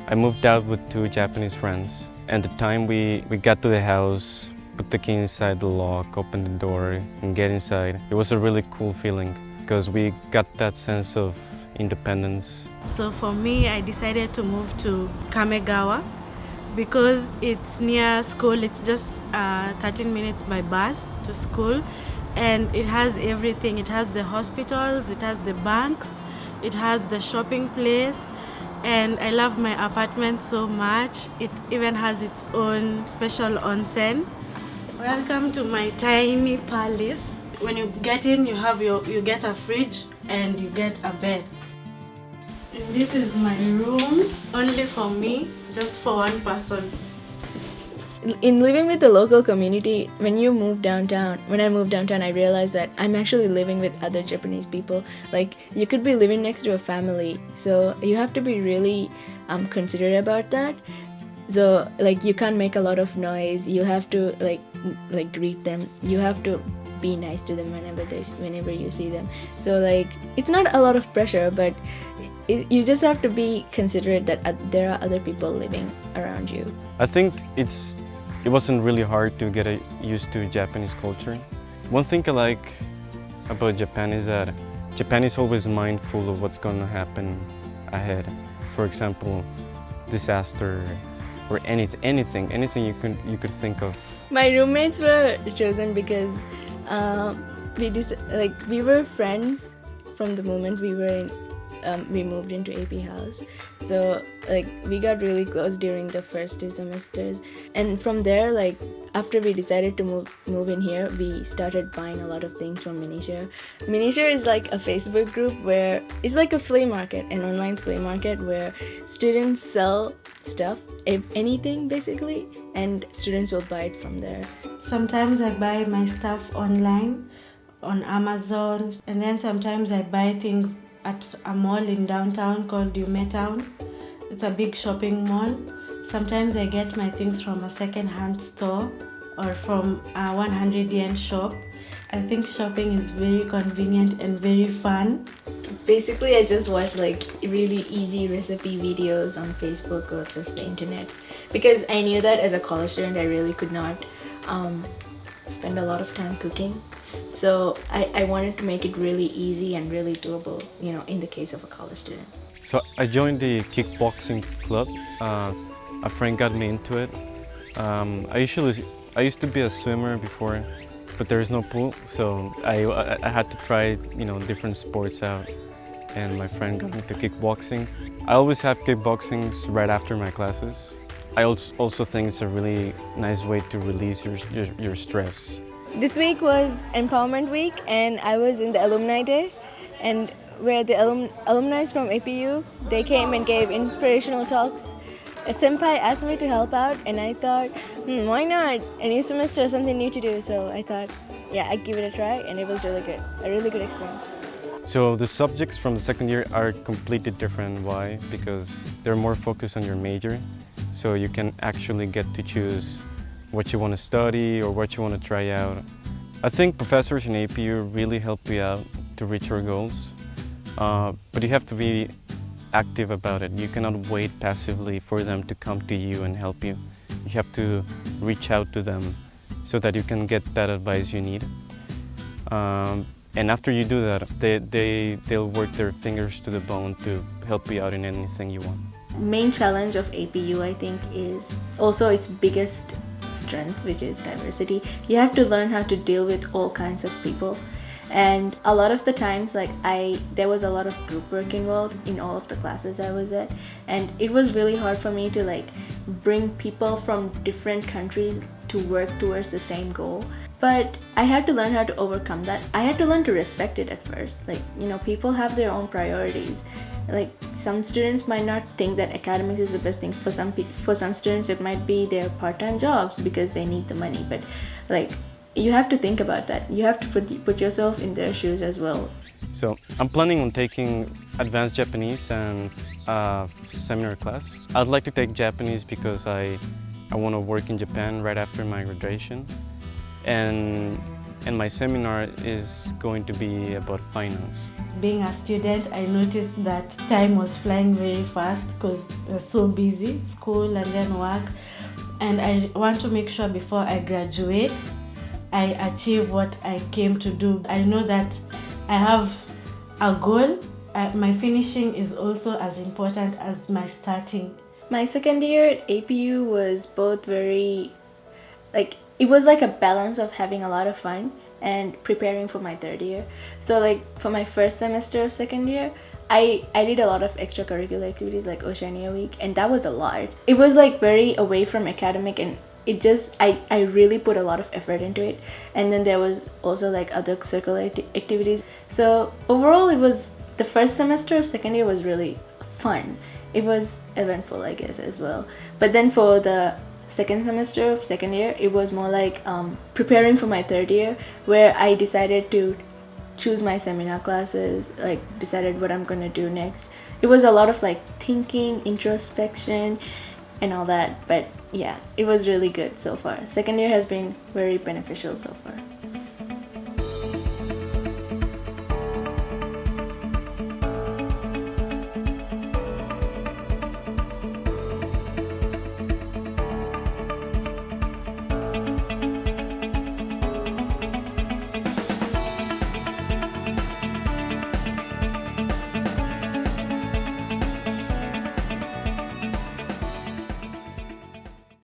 I moved out with two Japanese friends, and the time we got to the house, put the key inside the lock, open the door, and get inside, it was a really cool feeling because we got that sense of independence. So for me, I decided to move to Kamegawa because it's near school. It's just 13 minutes by bus to school, and it has everything. It has the hospitals, it has the banks, it has the shopping place, and I love my apartment so much. It even has its own special onsen. Welcome to my tiny palace. When you get in, you get a fridge and you get a bed. And this is my room, only for me, just for one person. In living with the local community, when I moved downtown, I realized that I'm actually living with other Japanese people. Like, you could be living next to a family, so you have to be really considerate about that. So, like, you can't make a lot of noise. You have to like greet them. You have to be nice to them whenever you see them. So, like, it's not a lot of pressure, but you just have to be considerate that there are other people living around you. I think it wasn't really hard to get used to Japanese culture. One thing I like about Japan is that Japan is always mindful of what's going to happen ahead. For example, disaster or anything you could think of. My roommates were chosen because we were friends from the moment we moved into AP house. So like we got really close during the first 2 semesters, and from there, like after we decided to move in here, we started buying a lot of things from Misha. Misha is like a Facebook group where it's like a flea market, an online flea market where students sell stuff, anything basically, and students will buy it from there. Sometimes I buy my stuff online on Amazon, and then sometimes I buy things at a mall in downtown called Umetown. It's a big shopping mall. Sometimes I get my things from a second-hand store or from a 100 yen shop. I think shopping is very convenient and very fun. Basically, I just watch like really easy recipe videos on Facebook or just the internet, because I knew that as a college student I really could not spend a lot of time cooking. So I wanted to make it really easy and really doable, in the case of a college student. So I joined the kickboxing club. A friend got me into it. I used to be a swimmer before, but there is no pool, so I had to try different sports out, and my friend got me to kickboxing. I always have kickboxings right after my classes. I also think it's a really nice way to release your stress. This week was Empowerment Week, and I was in the Alumni Day, and where the alumni from APU, they came and gave inspirational talks. A senpai asked me to help out, and I thought, why not? A new semester, something new to do. So I thought, yeah, I'd give it a try, and it was really good. A really good experience. So the subjects from the second year are completely different. Why? Because they're more focused on your major, so you can actually get to choose what you want to study or what you want to try out. I think professors in APU really help you out to reach your goals, but you have to be active about it. You cannot wait passively for them to come to you and help you. You have to reach out to them so that you can get that advice you need. And after you do that, they'll work their fingers to the bone to help you out in anything you want. Main challenge of APU, I think, is also its biggest strength, which is diversity. You have to learn how to deal with all kinds of people, and a lot of the times there was a lot of group work involved in all of the classes I was at, and it was really hard for me to bring people from different countries to work towards the same goal. But I had to learn how to overcome that. I had to learn to respect it at first. People have their own priorities. Some students might not think that academics is the best thing. For some students, it might be their part-time jobs because they need the money. But you have to think about that. You have to put yourself in their shoes as well. So I'm planning on taking advanced Japanese and seminar class. I'd like to take Japanese because I want to work in Japan right after my graduation. And and my seminar is going to be about finance. Being a student, I noticed that time was flying very fast because I was so busy, school and then work. And I want to make sure before I graduate, I achieve what I came to do. I know that I have a goal. My finishing is also as important as my starting. My second year at APU was both very, it was like a balance of having a lot of fun and preparing for my third year. So for my first semester of second year, I did a lot of extracurricular activities like Oceania Week, and that was a lot. It was very away from academic, and it just, I really put a lot of effort into it. And then there was also other circular activities. So overall, it was, the first semester of second year was really fun. It was eventful, I guess, as well. But then for the second semester of second year, it was more preparing for my third year, where I decided to choose my seminar classes, decided what I'm gonna do next. It was a lot of thinking, introspection, and all that. But yeah, it was really good so far. Second year has been very beneficial so far.